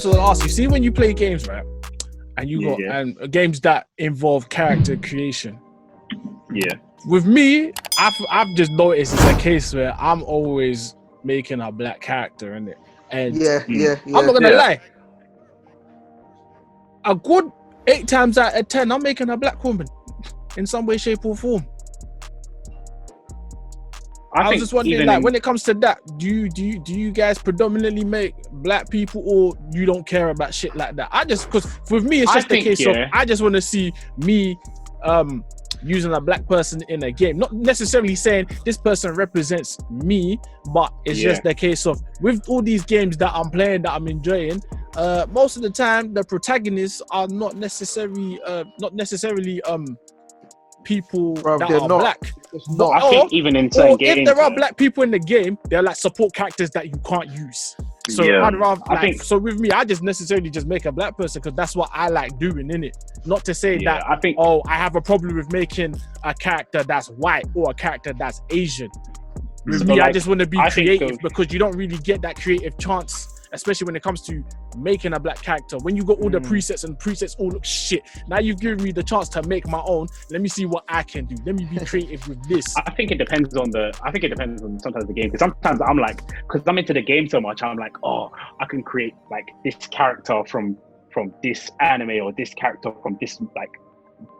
also gonna ask you. See, when you play games, right, and you got and games that involve character creation. Yeah. With me, I've just noticed it's a case where I'm always making a black character in it, and I'm not gonna lie. A good 8 times out of 10, I'm making a black woman in some way, shape, or form. I was just wondering, like, when it comes to that, do you guys predominantly make black people, or you don't care about shit like that? Because with me, it's just a case of I just want to see me using a black person in a game, not necessarily saying this person represents me, but it's just the case of with all these games that I'm playing that I'm enjoying. Most of the time, the protagonists are not necessarily people that are black. I think even in certain games, if there are black people in the game, they're like support characters that you can't use. So I'd rather, so with me, I just necessarily just make a black person because that's what I like doing, innit? Not to say that I have a problem with making a character that's white or a character that's Asian. With me, I just want to be creative because you don't really get that creative chance, especially when it comes to making a black character. When you got all the presets and presets all look shit. Now you've given me the chance to make my own. Let me see what I can do. Let me be creative with this. I think it depends on sometimes the game. Because sometimes I'm like, because I'm into the game so much, I'm like, oh, I can create like this character from this anime or this character from this like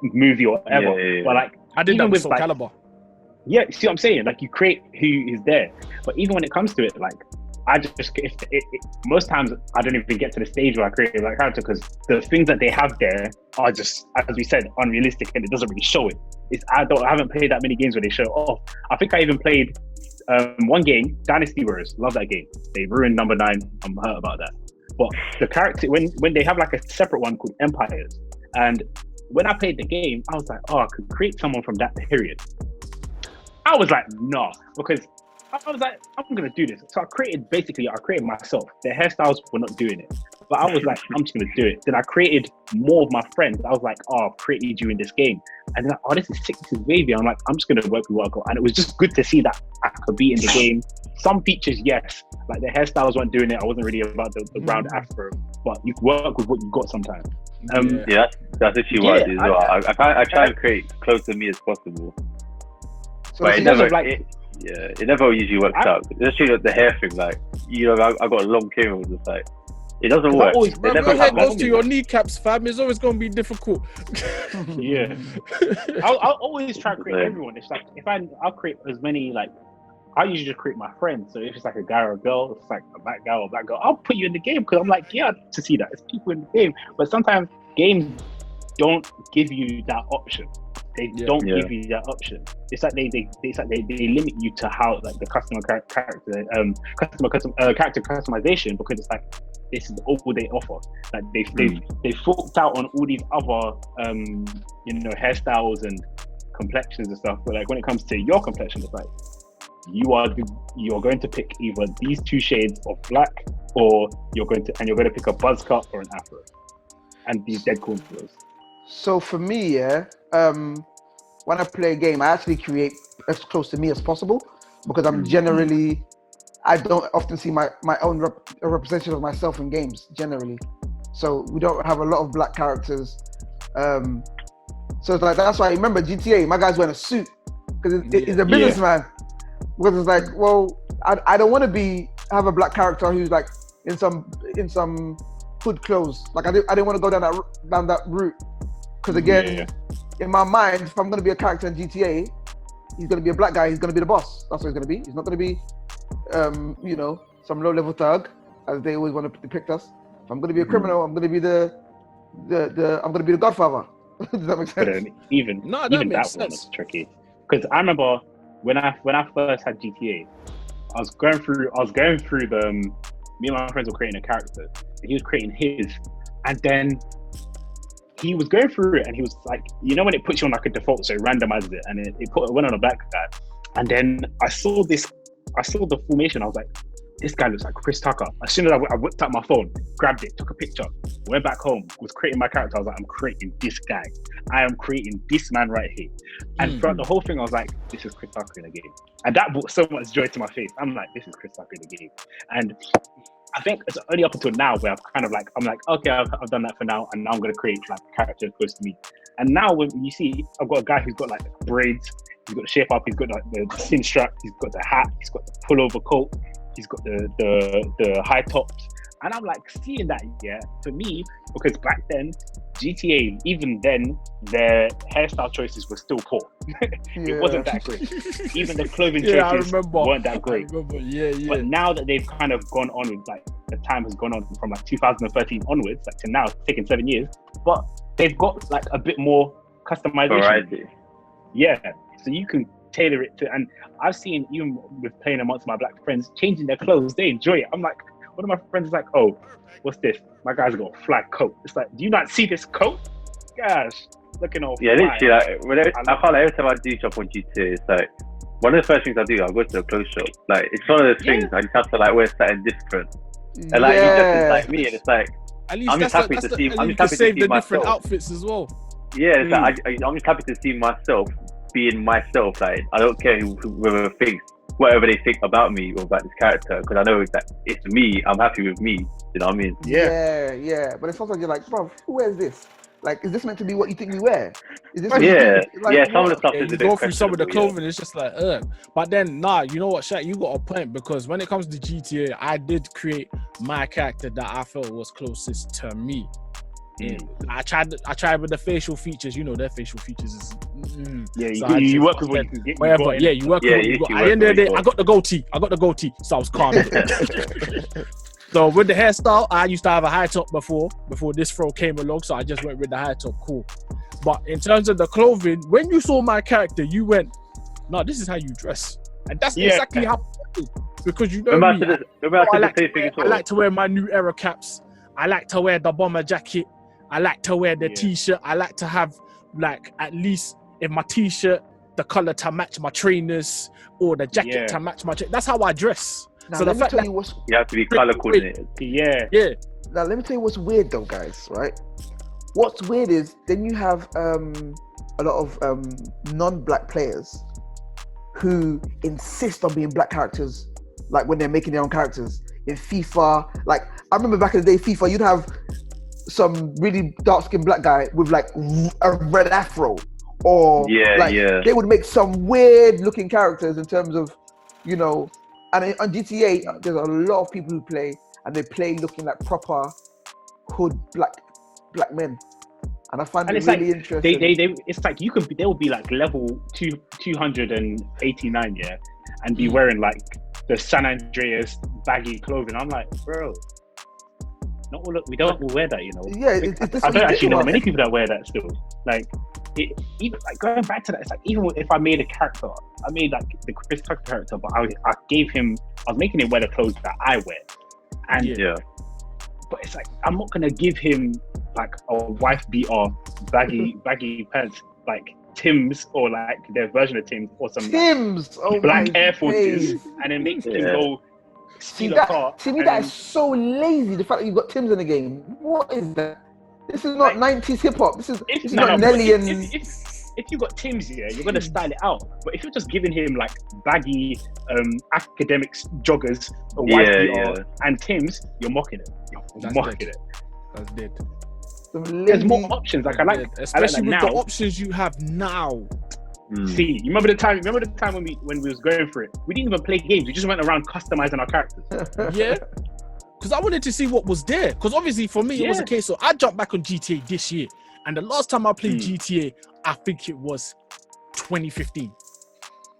movie or whatever. But like, I did that with Soul Calibur. Yeah, see what I'm saying? Like, you create who is there. But even when it comes to it, like, I just most times I don't even get to the stage where I create a black character because the things that they have there are just, as we said, unrealistic, and it doesn't really show it. I haven't played that many games where they show it off. I think I even played one game, Dynasty Warriors. Love that game. They ruined number 9. I'm hurt about that. But the character, when they have like a separate one called Empires, and when I played the game, I was like, oh, I could create someone from that period. I was like, nah, because I was like, I'm gonna do this. So I created myself. Their hairstyles were not doing it, but I was like, I'm just gonna do it. Then I created more of my friends. I was like, oh, I've created you in this game, and then like, oh, this is sick, this is wavy. I'm like, I'm just gonna work with what I got, and it was just good to see that I could be in the game. Some features, yes, like the hairstyles weren't doing it. I wasn't really about the round afro, but you work with what you got sometimes. That's actually what I do as well. I try and create close to me as possible, so but it never usually works out. Especially the hair thing, like, you know, I got a long hair, just like, it doesn't work. Your hair goes to your kneecaps, fam. It's always gonna be difficult. I'll always try to create everyone. It's like I'll create as many, like, I usually just create my friends. So if it's like a guy or a girl, if it's like a black guy or a black girl, I'll put you in the game because I'm like, to see that it's people in the game. But sometimes games don't give you that option. They don't give you that option. It's like they limit you to how, like, the character customization, because it's like this is all they offer. Like they forked out on all these other hairstyles and complexions and stuff. But like when it comes to your complexion, it's like you are going to pick either these 2 shades of black, or you're going to pick a buzz cut or an afro, and these dead cornrows. So for me, when I play a game, I actually create as close to me as possible, because I'm generally, I don't often see my own representation of myself in games, generally. So we don't have a lot of black characters. So it's like, that's why I remember GTA, my guy's wearing a suit, because he's a businessman. Because it's like, well, I don't want to have a black character who's like in some hood clothes. Like I didn't want to go down that route. Because again, in my mind, if I'm going to be a character in GTA, he's going to be a black guy. He's going to be the boss. That's what he's going to be. He's not going to be, some low-level thug, as they always want to depict us. If I'm going to be a criminal, I'm going to be the Godfather. Does that make sense? But even that one was tricky. Because I remember when I first had GTA, I was going through the. Me and my friends were creating a character, and he was creating his, and then he was going through it, and he was like, you know, when it puts you on like a default, so it randomizes it, and it went on a black guy, and then I saw the formation. I was like, this guy looks like Chris Tucker. As soon as I whipped out my phone, grabbed it, took a picture, went back home, was creating my character. I was like, I'm creating this guy. I am creating this man right here. And throughout the whole thing, I was like, this is Chris Tucker in the game. And that brought so much joy to my face. I'm like, this is Chris Tucker in the game. And I think it's only up until now where I'm like, okay, I've done that for now, and now I'm gonna create like a character close to me. And now when you see, I've got a guy who's got like braids, he's got the shape up, he's got like the chin strap, he's got the hat, he's got the pullover coat, he's got the high tops, and I'm like seeing that, yeah, for me, because back then, GTA, even then, their hairstyle choices were still poor. It wasn't that great. Even the clothing choices weren't that great. But now that they've kind of gone on with, like, the time has gone on from like 2013 onwards, like to now, it's taken 7 years, but they've got like a bit more customization. Variety. Yeah, so you can tailor it to, and I've seen, even with playing amongst my black friends, changing their clothes, they enjoy it. I'm like, one of my friends is like, oh, what's this? My guy's got a flag coat. It's like, do you not see this coat? Gosh, looking all yeah, literally, like, I can't, like, every time I do shop on GTA, it's like, one of the first things I do, I go to the clothes shop. Like, it's one of those things, I just have to, like, wear something different. And, like, you just, like me, and it's like, at least I'm just happy to see, I'm just happy to see the myself. different outfits as well. Yeah, it's like, I'm just happy to see myself being myself. Like, I don't care whoever thinks, whatever they think about me or about this character, because I know that it's me. I'm happy with me. You know what I mean? Yeah. But it's sometimes you're like, bro, who wears this? Like, is this meant to be what you think we wear? Is this some of the stuff is a bit go through some of the clothing, it's just like, But then, you know what, Shaq, you got a point, because when it comes to GTA, I did create my character that I felt was closest to me. I tried with the facial features. You know, their facial features is you work with what you can get. Whatever, you work with what you got. At the end of the day, I got the goatee, so I was calm. So with the hairstyle, I used to have a high top before this fro came along, so I just went with the high top. Cool. But in terms of the clothing, when you saw my character, you went, no, this is how you dress. And that's exactly how I did. Because you know me, I like to wear my new era caps. I like to wear the bomber jacket. I like to wear the t-shirt. I like to have, like, at least in my t-shirt, the color to match my trainers, or the jacket to match my that's how I dress. Now, so the fact that you have to be color coordinated. Yeah. Now let me tell you what's weird though, guys. Right? What's weird is then you have a lot of non-black players who insist on being black characters, like when they're making their own characters in FIFA. Like, I remember back in the day, FIFA, you'd have some really dark-skinned black guy with like a red afro, or they would make some weird-looking characters in terms of, you know. And on GTA, there's a lot of people who play, and they play looking like proper hood black men, and I find it really interesting. It's like they will be like level 289, and be wearing like the San Andreas baggy clothing. I'm like, bro, we don't all wear that, you know. Yeah, I don't actually know many people that wear that still. Like, even like going back to that, it's like, even if I made a character, I made like the Chris Tucker character, but I was making him wear the clothes that I wear, and but it's like, I'm not gonna give him like a wife beater, baggy pants, like Tim's, or like their version of Tim's, or some Tim's, like, black Air Forces, and then make him go steal a car. To me, that is so lazy. The fact that you've got Tim's in the game, what is that? This is not 90s hip hop. This is not Nelly and. If you got Tim's, you're gonna style it out. But if you're just giving him like baggy academics joggers, and Tim's, you're mocking it. You're mocking it. That's dead. There's more options. Like, especially with now. the options you have now. See, you remember the time when we was going for it? We didn't even play games. We just went around customizing our characters. Yeah. Because I wanted to see what was there. Because obviously for me, it was a case of, I jumped back on GTA this year. And the last time I played GTA, I think it was 2015.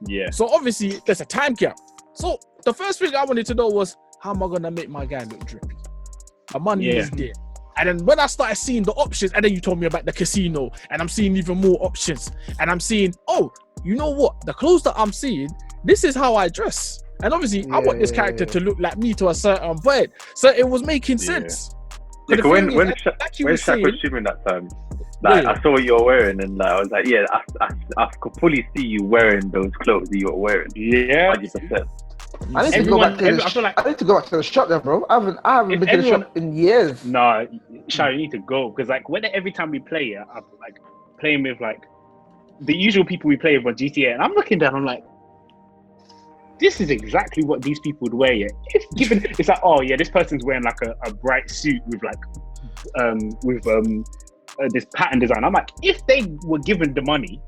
Yeah. So obviously, there's a time gap. So the first thing I wanted to know was, how am I going to make my guy look drippy? My money is there. And then when I started seeing the options, and then you told me about the casino, and I'm seeing even more options. And I'm seeing, oh, you know what? The clothes that I'm seeing, this is how I dress. And obviously, I want this character to look like me to a certain point. So it was making sense. Yeah, when Shaq was shooting that time, like, I saw what you were wearing, and I was like, I could fully see you wearing those clothes that you were wearing. Yeah, 100%. I need to go back to the shop then, bro. I haven't been to the shop in years. No, Shaq, you need to go, because like every time we play, I'm like playing with like the usual people we play with on GTA, and I'm looking down, I'm like, this is exactly what these people would wear. Yeah, if given, it's like, oh yeah, this person's wearing like a bright suit with like this pattern design. I'm like, if they were given the money,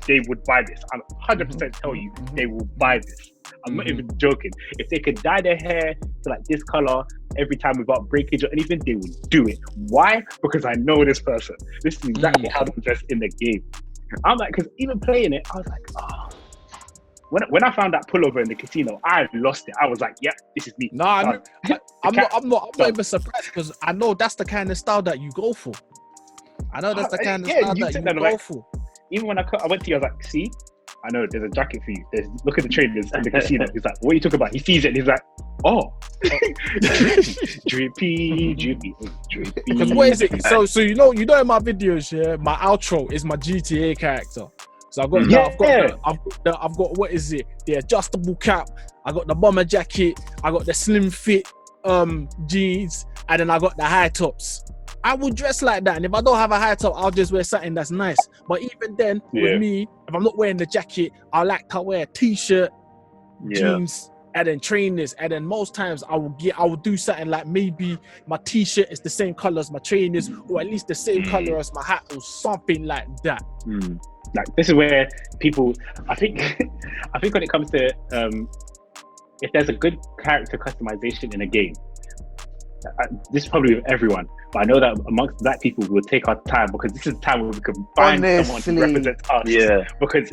they would buy this. I'm 100% tell you, they will buy this. I'm not even joking. If they could dye their hair to like this color every time without breakage or anything, they would do it. Why? Because I know this person. This is exactly how they're dressed in the game. I'm like, because even playing it, I was like, oh. When I found that pullover in the casino, I lost it. I was like, yep, this is me. No, I'm not even surprised because I know that's the kind of style that you go for. I know that's the kind of style that you go for. Even when I went to you, I was like, see, I know there's a jacket for you. Look at the trainers in the casino. He's like, what are you talking about? He sees it and he's like, oh. drippy. Because what is it? So you know in my videos, yeah, my outro is my GTA character. So I've got what is it? The adjustable cap. I got the bomber jacket. I got the slim fit jeans, and then I got the high tops. I would dress like that, and if I don't have a high top, I'll just wear something that's nice. But even then, with me, if I'm not wearing the jacket, I like to wear a t-shirt, jeans, and then trainers. And then most times I will do something like maybe my t-shirt is the same color as my trainers, or at least the same color as my hat, or something like that. Like, this is where people, I think when it comes to if there's a good character customization in a game, this is probably with everyone, but I know that amongst black people we'll take our time, because this is the time where we can find someone to represent us. Yeah, because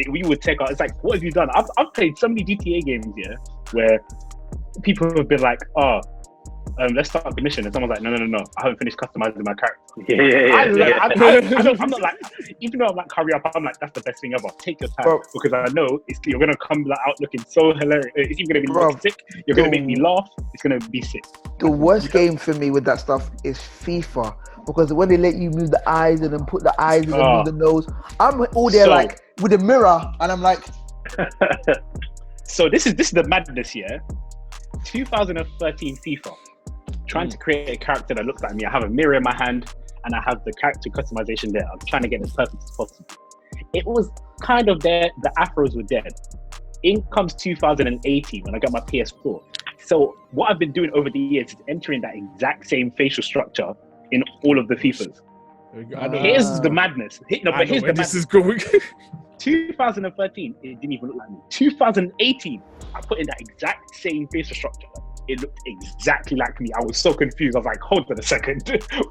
we would take our, it's like, what have you done? I've played so many GTA games where people have been like, oh, let's start the mission, and someone's like, no, I haven't finished customizing my character. I'm not like, even though I'm like, hurry up, I'm like, that's the best thing ever. Take your time, because I know you're gonna come out looking so hilarious. It's even gonna be sick. You're gonna make me laugh. It's gonna be sick. The worst game for me with that stuff is FIFA, because when they let you move the eyes and then put the eyes and then move the nose, I'm all there like with a mirror, and I'm like. So this is the madness here. 2013 FIFA. Trying to create a character that looks like me. I have a mirror in my hand and I have the character customization there. I'm trying to get as perfect as possible. It was kind of there. The afros were dead. In comes 2018 when I got my PS4. So what I've been doing over the years is entering that exact same facial structure in all of the FIFAs. Here's the madness. Here's the madness. This is going. 2013, it didn't even look like me. 2018, I put in that exact same facial structure. It looked exactly like me. I was so confused. I was like, hold on a second.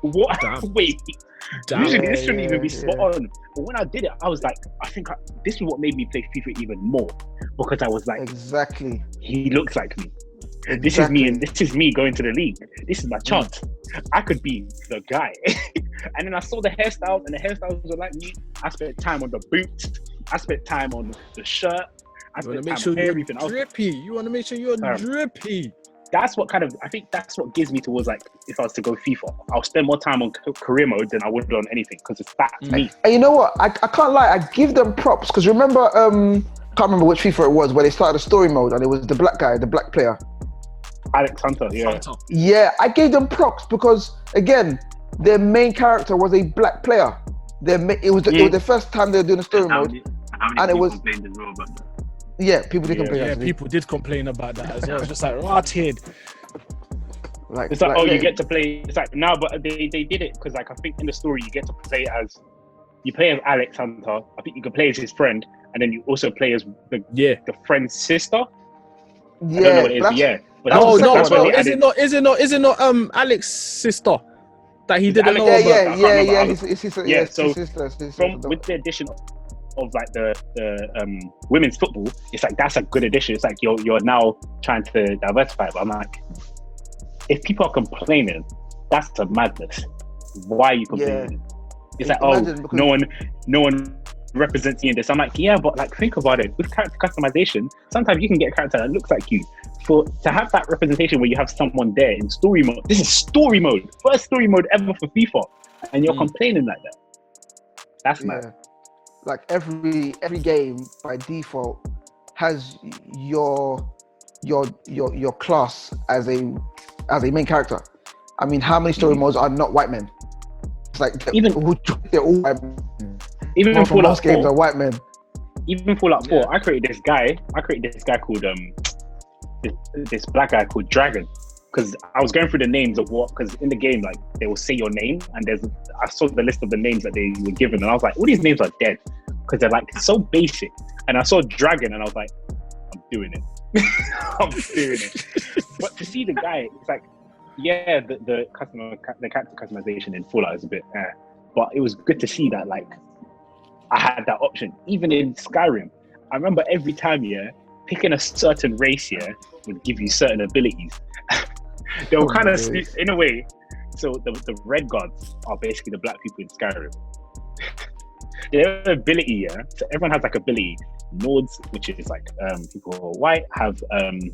What? Damn. Wait. Usually this shouldn't even be spot on. But when I did it, I was like, this is what made me play FIFA even more. Because I was like, exactly. He looks like me. Exactly. This is me, and this is me going to the league. This is my chance. I could be the guy. And then I saw the hairstyles, and the hairstyles were like me. I spent time on the boots. I spent time on the shirt. You want to make sure you're drippy. You want to make sure you're drippy. That's what I think that's what gives me towards, like, if I was to go FIFA, I'll spend more time on career mode than I would on anything, because it's me. And you know what? I can't lie. I give them props, because remember, can't remember which FIFA it was, where they started a story mode and it was the black guy, the black player. Alex Hunter, yeah. Yeah, I gave them props because, again, their main character was a black player. It was the first time they were doing a story mode. And it was. Yeah, people did complain. Yeah, people did complain about that as well. It's just like rotted. Like, it's like, you get to play. It's like, no, but they did it because, like, I think in the story you get to play as Alex Hunter. I think you can play as his friend, and then you also play as the friend's sister. Yeah, I don't know what it is. Yeah. But is it not Alex's sister that he didn't know about? Yeah. His sister. Yeah, so his sister. With the addition of like the women's football, it's like that's a good addition. It's like you're now trying to diversify. But I'm like, if people are complaining, that's a madness. Why are you complaining? Yeah. It's like, no one represents you in this. I'm like, yeah, but like, think about it. With character customization, sometimes you can get a character that looks like you. To have that representation where you have someone there in story mode. This is story mode. First story mode ever for FIFA, and you're complaining like that. That's mad. Like every game by default has your class as a main character. I mean, how many story modes are not white men? It's like they're all white men. Even in most games are white men. even Fallout 4, I created this guy called this black guy called Dragon, because I was going through the names of because in the game, like, they will say your name, and I saw the list of the names that they were given, and I was like, all these names are dead because they're like so basic. And I saw Dragon, and I was like, I'm doing it. I'm doing it. But to see the guy, it's like, yeah, the character customization in Fallout is a bit, but it was good to see that, like, I had that option. Even in Skyrim, I remember every time, picking a certain race, would give you certain abilities. They were kind of, in a way, so the red guards are basically the black people in Skyrim. Their ability, so everyone has like ability. Nords, which is like people who are white, have like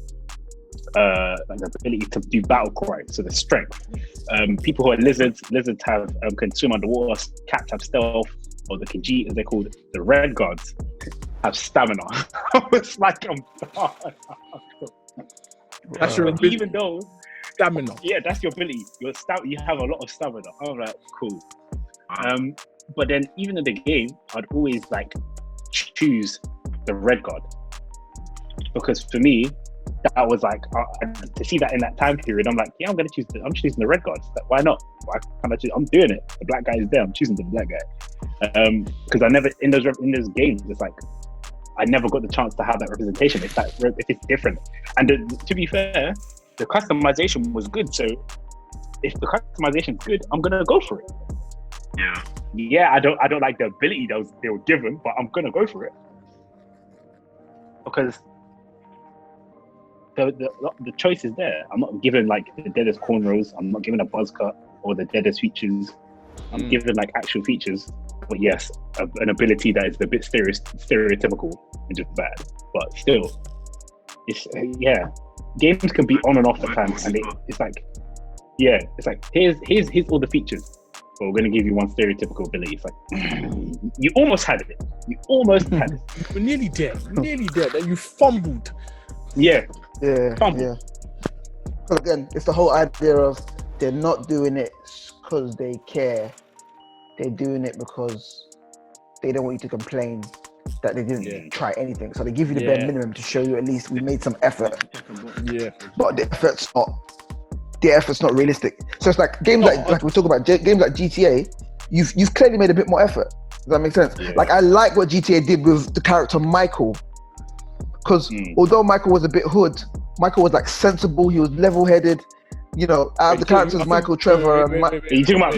the ability to do battle cry, so the strength. People who are lizards have can swim underwater. Cats have stealth, or the Khajiit, as they're called. The red guards have stamina. It's like, I'm done. That's your ability. Even though stamina. Yeah, that's your ability. You have a lot of stamina. I'm like, cool. But then even in the game, I'd always like choose the red guard, because for me, that was like to see that in that time period. I'm like, I'm choosing the red guards. Like, why not? Why can't I choose? I'm doing it. The black guy is there. I'm choosing the black guy. Because I never in those games, it's like I never got the chance to have that representation. If it's different, and to be fair, the customization was good. So if the customization is good, I'm gonna go for it. Yeah, I don't like the ability they were given, but I'm gonna go for it because the choice is there. I'm not given like the deadest cornrows. I'm not given a buzz cut or the deadest features. I'm given like actual features. But yes, an ability that is a bit stereotypical and just bad. But still, it's games can be on and off the time, and it's like here's all the features. But we're going to give you one stereotypical ability. It's like, you almost had it. You almost had it. You're nearly there. And you fumbled. Yeah. Fumbled. Yeah. But again, it's the whole idea of they're not doing it because they care. They're doing it because they don't want you to complain that they didn't try anything. So they give you the bare minimum to show you at least we made some effort. Yeah. But the effort's not realistic. So it's like games like we talk about games like GTA. You've clearly made a bit more effort. Does that make sense? Yeah. Like I like what GTA did with the character Michael, because although Michael was a bit hood, Michael was like sensible. He was level-headed. You know, out of the characters, Michael, Trevor, are you talking about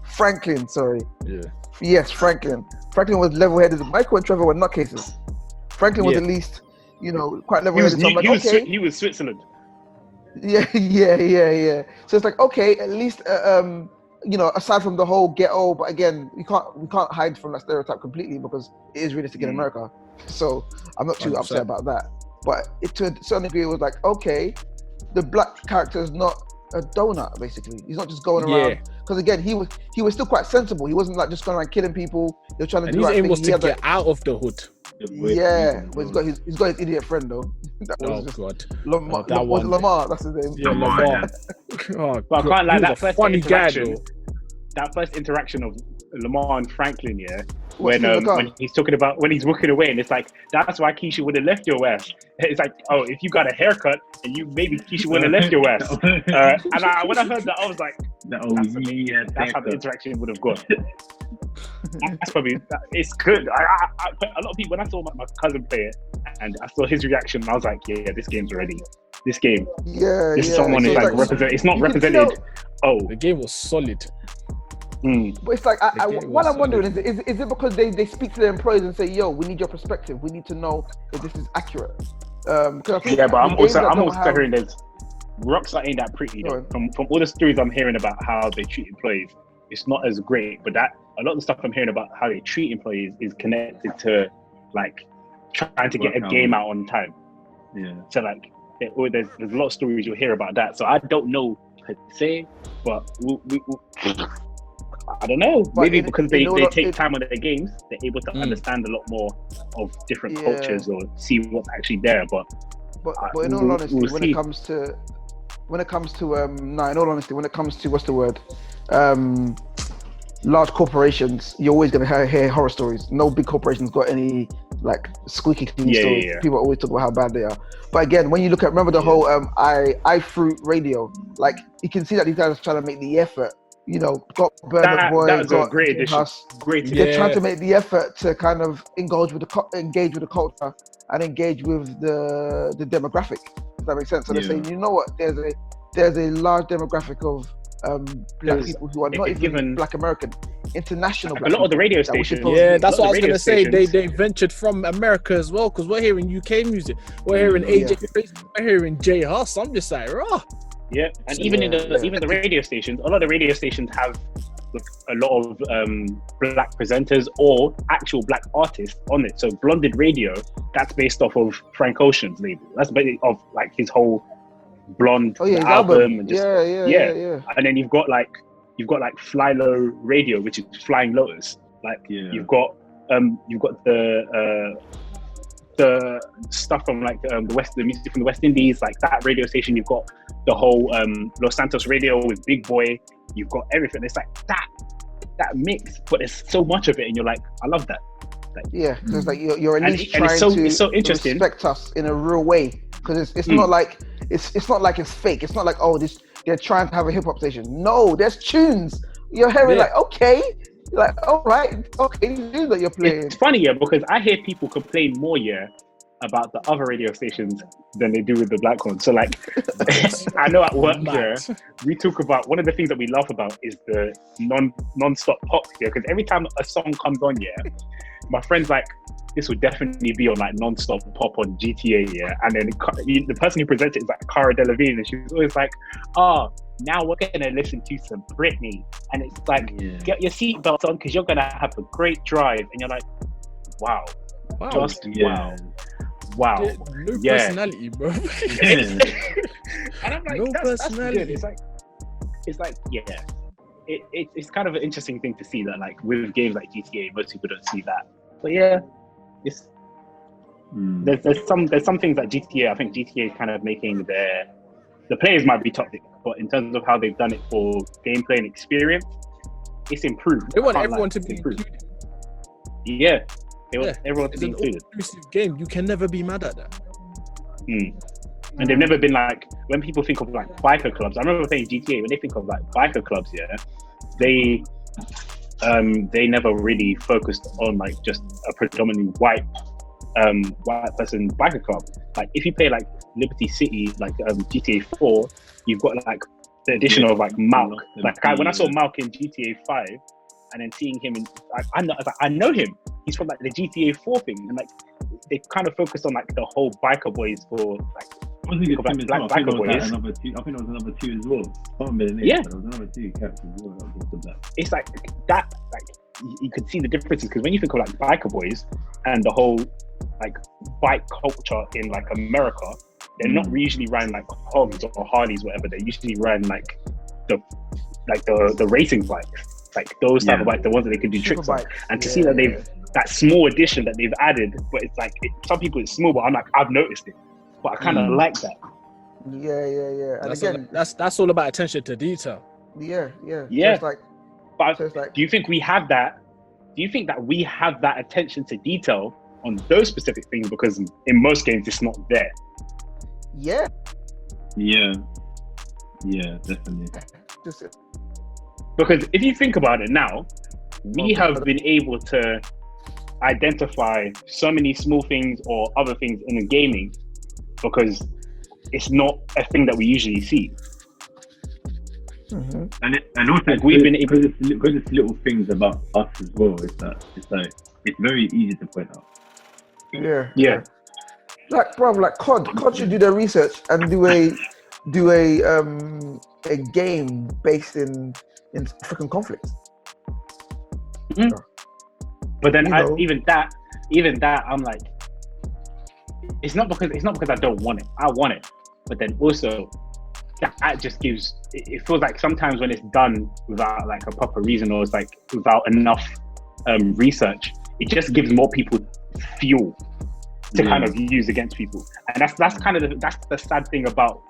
Franklin. Sorry. Yeah. Yes, Franklin. Franklin was level-headed. Michael and Trevor were nutcases. Franklin was at least, quite level-headed. He was Switzerland. Yeah. So it's like, okay, at least, aside from the whole ghetto, but again, we can't hide from that stereotype completely because it is realistic in America. So I'm not too 100%. Upset about that. But to a certain degree, it was like, okay, the black character is not a donut, basically. He's not just going around. Because again, he was still quite sensible. He wasn't like just going around killing people. He was trying to do right thing. He was able to get out of the hood. Yeah, but he's got his idiot friend though. God. Lamar, that's his name. Yeah, Lamar. But I can't like that first interaction. That first interaction of Lamar and Franklin, when he's talking about when he's walking away, and it's like, that's why Keisha would have left your ass. It's like, oh, if you got a haircut, and maybe Keisha wouldn't have left your ass. And when I heard that, I was like, that's how the interaction would have gone. That's probably, it's good. A lot of people, when I saw my cousin play it and I saw his reaction, I was like, this game's ready. This game, someone is like represented. It's not represented. The game was solid. But it's like, what I'm wondering is it because they speak to their employees and say, yo, we need your perspective. We need to know if this is accurate. But I'm also hearing there's Rockstar ain't that pretty. From all the stories I'm hearing about how they treat employees, it's not as great. But a lot of the stuff I'm hearing about how they treat employees is connected to like trying to get a game out on time. Yeah. So like there's a lot of stories you'll hear about that. So I don't know per se, but I don't know. Maybe because they take time on their games, they're able to understand a lot more of different cultures or see what's actually there. But in all honesty, when it comes to what's the word? large corporations, you're always going to hear horror stories. No big corporation's got any like squeaky clean stories. Yeah. People always talk about how bad they are. But again, when you look at, remember the whole iFruit radio, like you can see that these guys are trying to make the effort. You know, got Burna Boy, that was got a great addition. They're trying to make the effort to kind of engage with the culture and engage with the demographic. Does that make sense? So they're saying, you know what, there's a large demographic of black people who are not even black American, international black a lot of the radio stations. That's what I was going to say. They ventured from America as well, because we're hearing UK music. We're hearing AJ, we're hearing J Hus. I'm just like, rah. Yeah, and even the radio stations, a lot of the radio stations have a lot of black presenters or actual black artists on it. So Blonded Radio, that's based off of Frank Ocean's label. That's based off like his whole Blonde album. And just, yeah. And then you've got like Fly Low Radio, which is Flying Lotus. Like you've got the stuff from like the music from the West Indies, like that radio station. You've got the whole Los Santos Radio with Big Boy. You've got everything. It's like that mix, but there's so much of it, and you're like, I love that. Like, because like you're at least trying it's so interesting. Respect us in a real way, because it's not like it's not like it's fake. It's not like they're trying to have a hip hop station. No, there's tunes. You're hearing like okay. Like, all right, okay, these that you're playing. It's funny, because I hear people complain more, about the other radio stations than they do with the black ones. So, like, I know at work we talk about, one of the things that we laugh about is the non-stop pop because every time a song comes on, my friend's like, this would definitely be on like non-stop pop on GTA, and then the person who presents it is like Cara Delevingne, and she's always like, now we're gonna listen to some Britney, and it's like, get your seatbelt on because you're gonna have a great drive, and you're like, wow. No personality, bro. And I'm like, that's good. It's like it's kind of an interesting thing to see that, like with games like GTA, most people don't see that, but it's there's some things that GTA, I think GTA is kind of making the players might be toxic, but in terms of how they've done it for gameplay and experience, it's improved. They want everyone to be included. They want everyone to be included. It's an all-inclusive game. You can never be mad at that. And they've never been like, when people think of like biker clubs, I remember playing GTA, when they think of like biker clubs, they never really focused on like just a predominantly white person biker club. Like if you play like Liberty City, like GTA 4, you've got like the addition of like Malk. Like when I saw Malk in GTA 5, and then seeing him in, I know him. He's from like the GTA 4 thing, and like they kind of focused on like the whole biker boys for like. I think biker boys. I think there was another two as well. I can't remember the name, but there was another two characters as well. It's like that. Like you could see the differences, because when you think of like biker boys and the whole like bike culture in like America, they're not usually riding like Hogs or Harleys, whatever. They're usually riding like the racing bikes, like those type of bikes, the ones that they can do tricks on. And to see that that small addition that they've added, but it's like some people it's small, but I'm like, I've noticed it, but I kind of like that. And that's all about attention to detail. So it's like, do you think we have that? Do you think that we have that attention to detail on those specific things? Because in most games, it's not there. Yeah, definitely. Because if you think about it now, we have been able to identify so many small things or other things in the gaming because it's not a thing that we usually see. And also like we've been able because it's little things about us as well. It's very easy to point out. Yeah. Like COD should do their research and do a game based in freaking conflict. But then even that I'm like, it's not because I don't want it. I want it, but then also that just gives. It feels like sometimes when it's done without like a proper reason, or it's like without enough research, it just gives more people fuel to kind of use against people. And that's kind of that's the sad thing about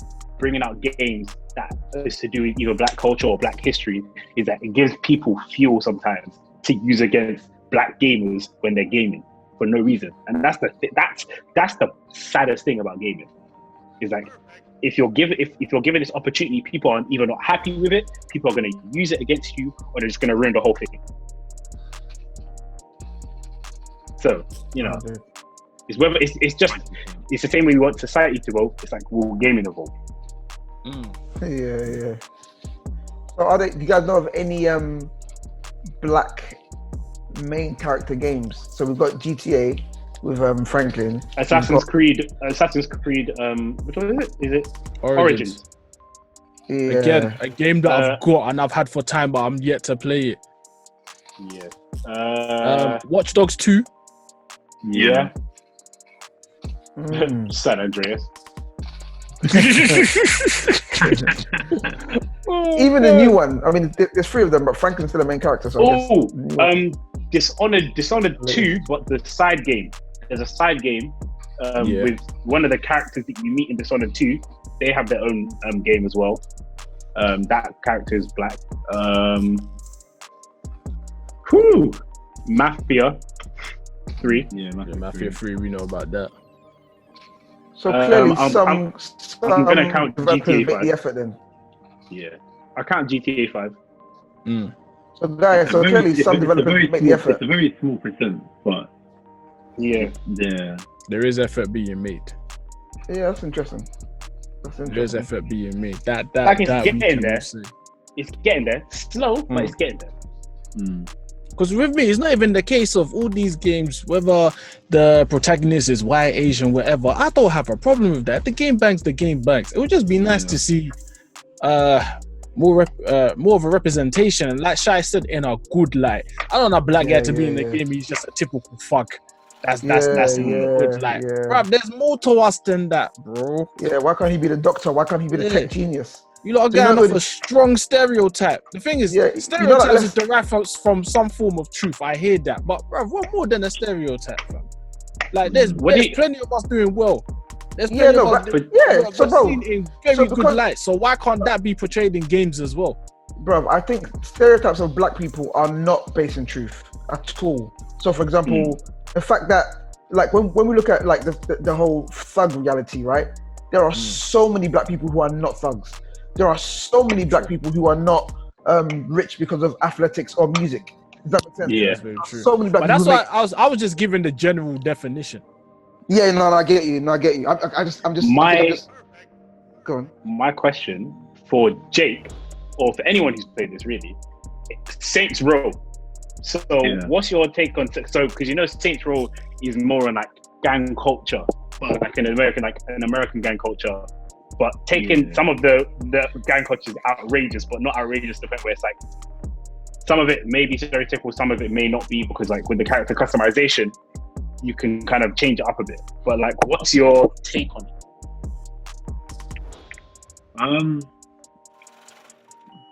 bringing out games that is to do with either black culture or black history is that it gives people fuel sometimes to use against black gamers when they're gaming for no reason. And that's the saddest thing about gaming. Is like if you're given this opportunity, people are either not happy with it, people are going to use it against you, or they're just going to ruin the whole thing. So it's whether it's the same way we want society to evolve. It's like will gaming evolve? Yeah. So do you guys know of any black main character games? So we've got GTA with Franklin. Assassin's Creed. Which one is it? Is it Origins? Yeah. Again, a game that I've got and I've had for time, but I'm yet to play it. Yeah. Watch Dogs 2. Yeah. San Andreas. Even the new one. I mean, there's 3 of them, but Franklin's still the main character. So Dishonored 2, but the side game. There's a side game with one of the characters that you meet in Dishonored 2. They have their own game as well. That character is black. Mafia 3. Yeah, Mafia 3. We know about that. So clearly, I'm gonna count GTA 5. The effort then. Yeah, I count GTA 5. So guys, clearly some developers make the effort. It's a very small percent, but yeah, there is effort being made. Yeah, that's interesting. There's effort being made. That it's getting there. It's getting there. Slow, but it's getting there. Because with me, it's not even the case of all these games, whether the protagonist is white, Asian, whatever. I don't have a problem with that. If the game bangs, the game bangs. It would just be nice to see more of a representation, and like Shai said, in a good light. I don't want a black guy to be in the game. He's just a typical fuck. That's in a good light. Bro, there's more to us than that, bro. Yeah, why can't he be the doctor? Why can't he be the tech genius? You lot are getting off a strong stereotype. The thing is, stereotypes is derived from some form of truth. I hear that, but bro, what more than a stereotype, fam? Like, there's plenty of us doing well. There's plenty of us seen in very good light. So why can't that be portrayed in games as well? Bro, I think stereotypes of black people are not based in truth at all. So, for example, the fact that, like, when we look at like the whole thug reality, right? There are so many black people who are not thugs. There are so many black people who are not rich because of athletics or music. Does that make sense? Yeah, that's very true. So many black people. But that's why I was just giving the general definition. Yeah, no, I get you. I'm just. Go on. My question for Jake, or for anyone who's played this, really, Saints Row. So, what's your take on because Saints Row is more on like gang culture, but like an American gang culture. But taking some of the gang culture is outrageous, but not outrageous to the point where it's like some of it may be stereotypical, some of it may not be, because like with the character customization, you can kind of change it up a bit. But like, what's your take on it?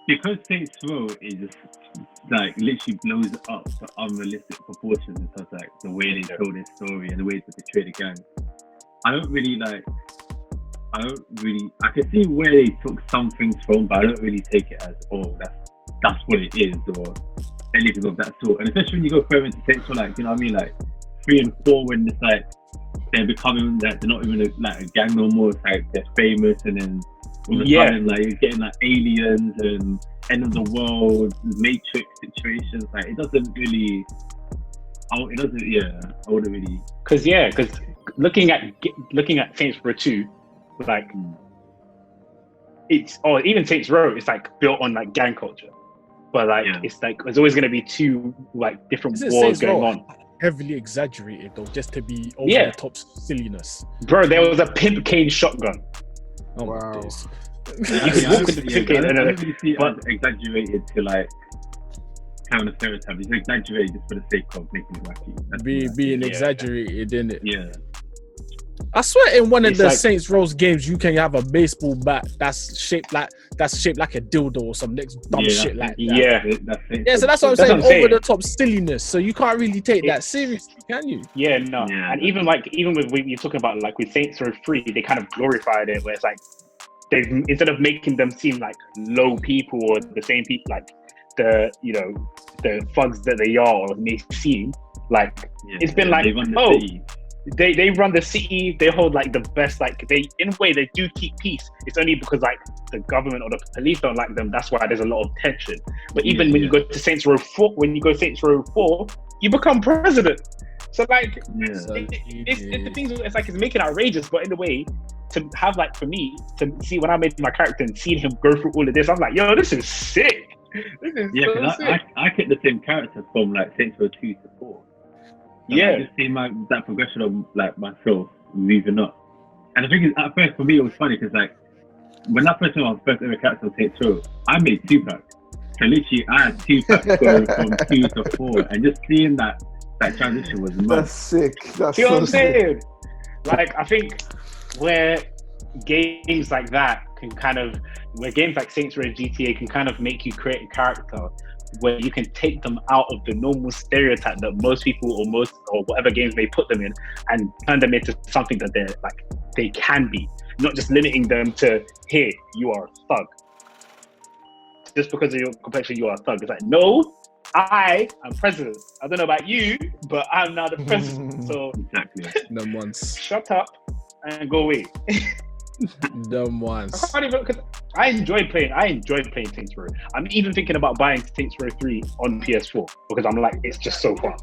Because Saints Row is just like literally blows up to unrealistic proportions in terms of like the way they tell their story and the way they portray the gang. I can see where they took some things from, but I don't really take it as, that's what it is, or anything of that sort. And especially when you go further into Saints Row, like, you know what I mean, like 3 and 4, when it's like they're becoming like they're not even a gang no more. It's like they're famous, and then all of a sudden, like you're getting like aliens and end of the world, Matrix situations. Like it doesn't really. I wouldn't really. Because looking at Saints Row 2. Like even Saints Row, it's like built on like gang culture, but like it's like there's always going to be 2 like different wars going on. Heavily exaggerated though, just to be over the top silliness. Bro, there was a pimp cane shotgun. Oh wow! You could walk with the pimp cane, I don't really see it exaggerated to like kind of stereotype. It's exaggerated just for the sake of making it wacky. Being exaggerated, in it. Yeah. I swear, in one of the Saints Row games, you can have a baseball bat that's shaped like a dildo or some next dumb shit like that. So that's what I'm saying. Over the top silliness. So you can't really take that seriously, can you? Yeah, no. Yeah. And even with you're talking about like with Saints Row 3, they kind of glorified it, where it's like they've instead of making them seem like low people or the same people, like the thugs that they are or may seem, like it's been like, they run the city, they hold like the best, like they in a way they do keep peace. It's only because like the government or the police don't like them, that's why there's a lot of tension. But even when you go to Saints Row 4, you become president. So like it's the things, it's like it's making outrageous, but in a way to have, like, for me to see when I made my character and seeing him go through all of this, I'm like, yo, this is sick. This is so sick. I kept the same character from like Saints Row 2 to 4. And I just seen that progression of like myself moving up. And the thing is, at first for me it was funny because like when I first saw my first ever character on Saints Row, I made 2-pack. So literally I had 2-pack going from 2 to 4, and just seeing that transition was mad. That's sick. That's you know what I'm so sick. saying? Like, I think where games like that can kind of, where games like Saints Row and GTA can kind of make you create a character where you can take them out of the normal stereotype that most people or whatever games may put them in, and turn them into something that they're like, they can be, not just limiting them to, here, you are a thug. Just because of your complexion, you are a thug. It's like, no, I am president. I don't know about you, but I'm now the president. So exactly. Them ones. Shut up and go away. Them ones. I can't even, because I enjoyed playing Saints Row. I'm even thinking about buying Saints Row 3 on PS4 because I'm like, it's just so fun.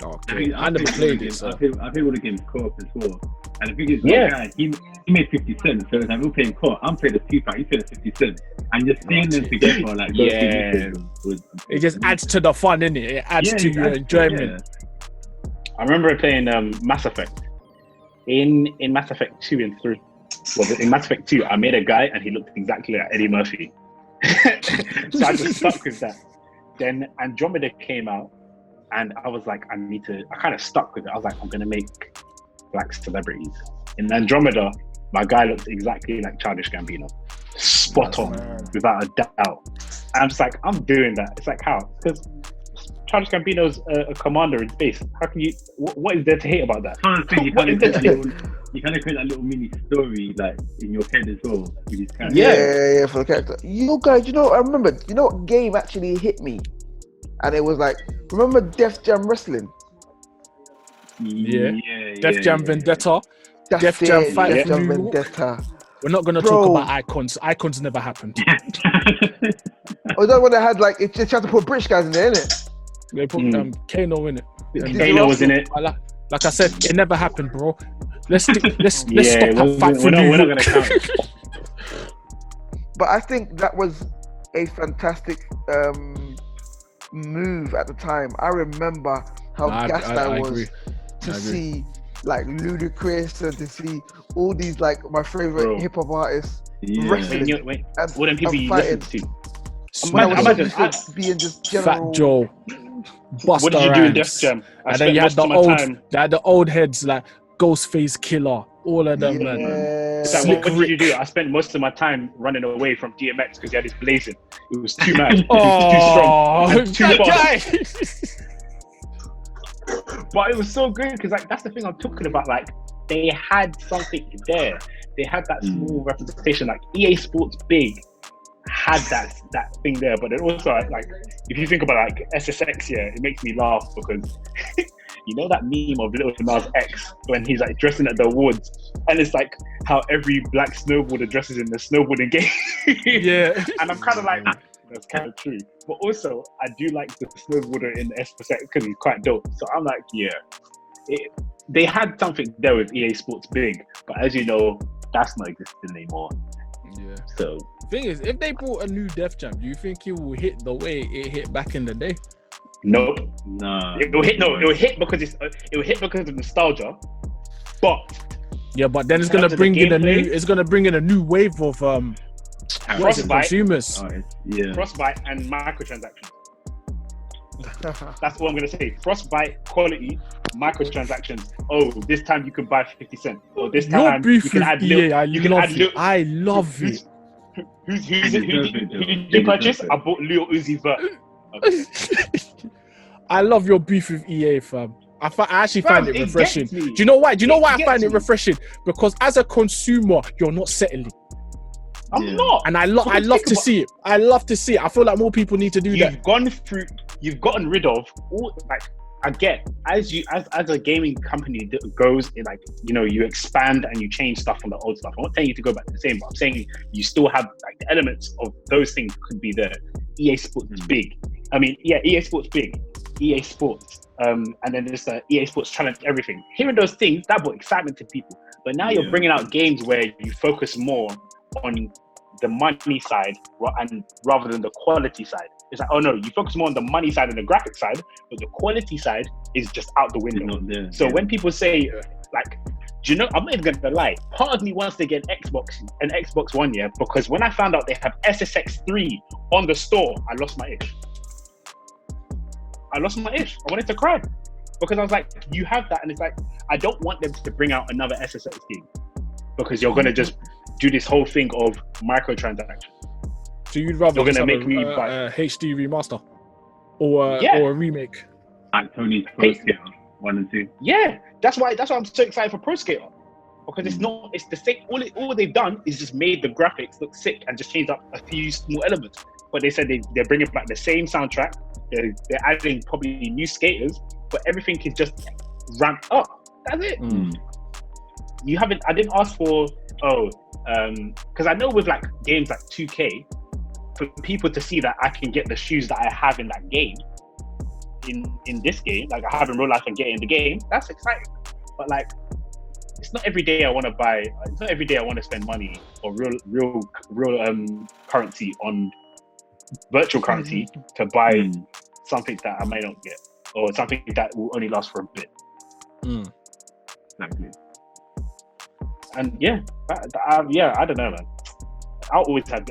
Okay. I never played it. So. I played all the games co-op as well. And the thing is, guy, he made 50 cents. So it's like, we're playing co-op. I'm playing the 2-pack, he's playing the 50 cents. And just seeing them together, like, it just adds to the fun, innit? It adds to your enjoyment. I remember playing Mass Effect. In Mass Effect 2 and 3. Well, in Mass Effect 2, I made a guy and he looked exactly like Eddie Murphy. So I just stuck with that. Then Andromeda came out and I was like, I kind of stuck with it. I was like, I'm going to make black celebrities. In Andromeda, my guy looked exactly like Childish Gambino. Spot on, without a doubt. And I'm just like, I'm doing that. It's like, how? Because Childish Gambino's a commander in space. How can you, what is there to hate about that? You kind of create that little mini story like in your head as well with his character. Yeah, for the character. Guys, I remember, what game actually hit me? And it was like, remember Def Jam Wrestling? Def Jam Vendetta. Def Jam Fight for New York. Vendetta. We're not going to talk about icons. Icons never happened. Oh, that one that had like, it just had to put British guys in there, innit? They put Kano in it. Kano was in it. Like I said, it never happened, bro. Let's stop at Fight for New York. We're not going to count. But I think that was a fantastic move at the time. I remember how gassed I was to see like Ludacris and to see all these like my favorite hip hop artists wrestling. What them people you listen to? Being just general. Fat Joe, Busta what did you do in Def Jam? And then you had the old heads like Ghostface Killer, all of them, man. It's like, what did you do? I spent most of my time running away from DMX because he had his blazing. It was too mad. It was too strong. Too fast. But it was so good because like that's the thing I'm talking about. Like they had something there. They had that small representation. Like EA Sports Big had that thing there. But then also like if you think about like SSX, it makes me laugh because you know that meme of Little Nas X when he's like dressing at the awards, and it's like how every black snowboarder dresses in the snowboarding game. And I'm kind of like, that's kind of true. But also, I do like the snowboarder in SSX because he's quite dope. So I'm like, they had something there with EA Sports Big, but as you know, that's not existing anymore. So thing is, if they brought a new Def Jam, do you think it will hit the way it hit back in the day? No. It will hit because of nostalgia. But then it's gonna bring in a new wave of consumers. Frostbite and microtransactions. That's what I'm gonna say. Frostbite quality, microtransactions. Oh, this time you can buy 50 cents. Or this time you can add little. I love it. Who did you purchase? I bought Lil Uzi Vert. Okay. I love your beef with EA, fam. I actually find it refreshing. Do you know why? I find it refreshing? Because as a consumer, you're not settling. I'm not. And I love to see it. I love to see it. I feel like more people need to do that. You've gotten rid of all, like, I get, as a gaming company that goes in, like, you know, you expand and you change stuff from the old stuff. I'm not telling you to go back to the same, but I'm saying you still have, like, the elements of those things could be there. EA Sports is big. I mean, yeah, EA Sports big. EA Sports. And then there's EA Sports Challenge everything. Hearing those things, that brought excitement to people. But now you're bringing out games where you focus more on the money side and rather than the quality side. It's like, oh no, you focus more on the money side and the graphic side, but the quality side is just out the window. So when people say, like, do you know, I'm not even gonna lie, part of me wants to get an Xbox One, because when I found out they have SSX3 on the store, I lost my itch. I wanted to cry because I was like, you have that, and it's like, I don't want them to bring out another SSX game because you're gonna just do this whole thing of microtransactions. So you'd rather you're gonna make me buy HD remaster or a remake? Like Tony's Pro Skater 1 and 2. Yeah, that's why I'm so excited for Pro Skater, because it's the same. All they've done is just made the graphics look sick and just changed up a few small elements. But they said they're bringing back the same soundtrack. They're adding probably new skaters, but everything is just ramped up. That's it. I didn't ask for because I know with like games like 2K, for people to see that I can get the shoes that I have in that game, in this game, like I have in real life and get in the game, that's exciting. But like, it's not every day I want to buy. It's not every day I want to spend money or real currency on virtual currency to buy something that I might not get, or something that will only last for a bit. Exactly. And I don't know, man. I'll always have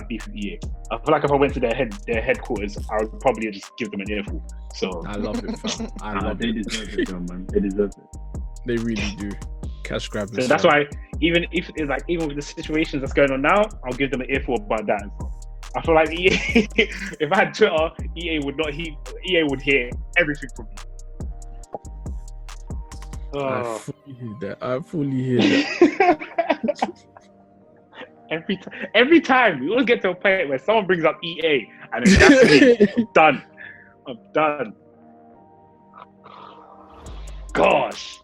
beef with EA. I feel like if I went to their headquarters, I would probably just give them an earful. So I love it, fam. They deserve it, though, man. They deserve it. They really do. Cash grabbers. So that's why even with the situations that's going on now, I'll give them an earful about that. I feel like EA, if I had Twitter, EA would hear everything from me. I fully hear that. Every time we always get to a point where someone brings up EA and then that's me. I'm done. Gosh.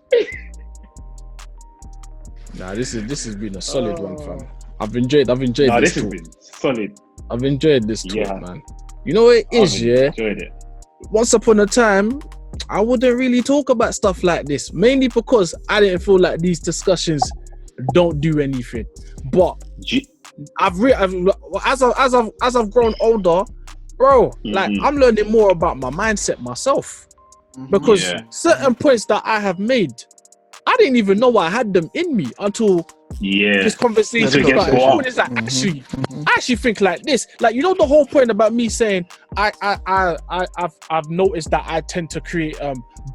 Nah, this has been a solid one, fam. I've enjoyed this has been solid. I've enjoyed this talk, man. You know what it is, enjoyed it. Once upon a time, I wouldn't really talk about stuff like this, mainly because I didn't feel like these discussions don't do anything. But as I've grown older, bro, like I'm learning more about my mindset myself, because certain points that I have made, I didn't even know I had them in me until this conversation started. It's like, I actually think like this. Like, you know, the whole point about me saying I've noticed that I tend to create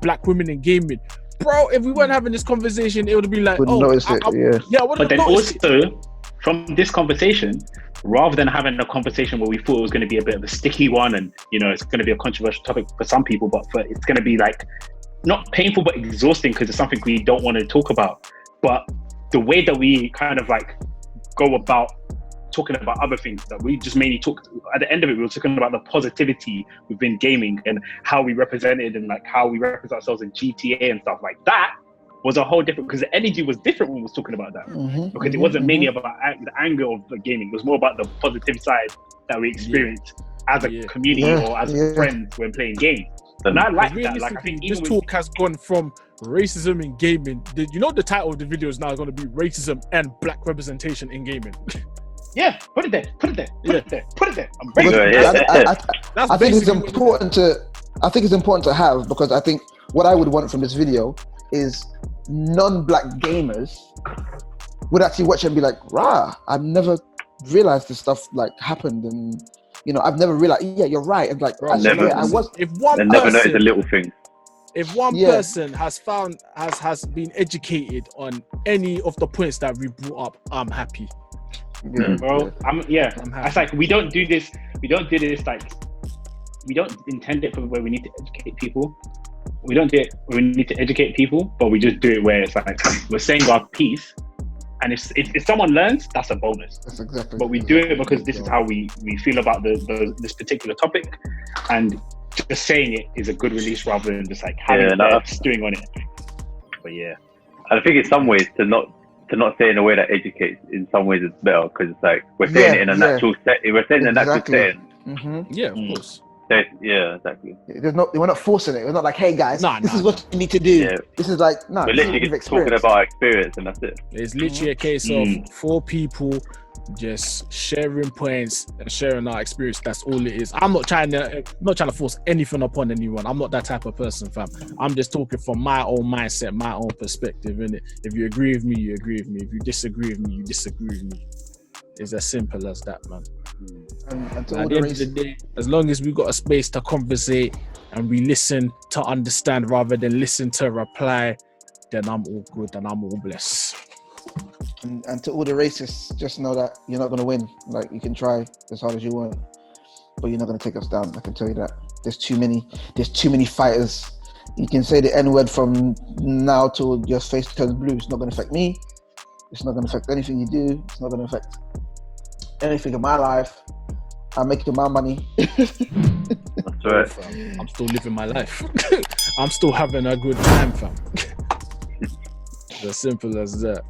black women in gaming. Bro, if we weren't having this conversation, it would be like, But then also, from this conversation, rather than having a conversation where we thought it was going to be a bit of a sticky one, and you know, it's going to be a controversial topic for some people, but it's going to be like not painful but exhausting because it's something we don't want to talk about. But the way that we kind of like go about talking about other things, that we just mainly talked at the end of it, we were talking about the positivity within gaming and how we represented and like how we represent ourselves in GTA and stuff like that, was a whole different, because the energy was different when we was talking about that, because it wasn't mainly about the anger of the gaming. It was more about the positive side that we experienced as a community or as friends when playing games. And I like that. Like, I think this talk has gone from racism in gaming. You know, the title of the video is now going to be racism and black representation in gaming. Yeah, put it there. I'm ready. I think it's important to have, because I think what I would want from this video is non-black gamers would actually watch it and be like, rah, I've never realized this stuff like happened, and you know, I've never realized, you're right. And like, never noticed the little thing. If one person has been educated on any of the points that we brought up, I'm happy. Bro, I'm happy. It's like we don't do this like, we don't intend it for where we need to educate people. We don't do it where we need to educate people, but we just do it where it's like we're saying our piece, And if someone learns, that's a bonus. That's exactly. But we do it because this is how we feel about this particular topic, and just saying it is a good release rather than just like having stewing on it. But yeah, I think in some ways to not say in a way that educates, in some ways it's better, because it's like we're saying it in a natural setting. We're saying it in a natural setting. Mm-hmm. Yeah, of course. Yeah, exactly. We're not forcing it. We're not like, hey guys, this is what you need to do. Yeah. This is like, we're literally just talking about our experience, and that's it. It's literally a case of 4 people just sharing points and sharing our experience. That's all it is. I'm not trying to force anything upon anyone. I'm not that type of person, fam. I'm just talking from my own mindset, my own perspective, innit? If you agree with me, you agree with me. If you disagree with me, you disagree with me. It's as simple as that, man. And at the end of the day, as long as we've got a space to conversate and we listen to understand rather than listen to reply, then I'm all good and I'm all blessed. And to all the racists, just know that you're not going to win. Like, you can try as hard as you want, but you're not going to take us down. I can tell you that. There's too many fighters. You can say the N-word from now till your face turns blue. It's not going to affect me. It's not going to affect anything you do. It's not going to affect anything in my life. I'm making my money. That's right. I'm still living my life. I'm still having a good time, fam. It's as simple as that.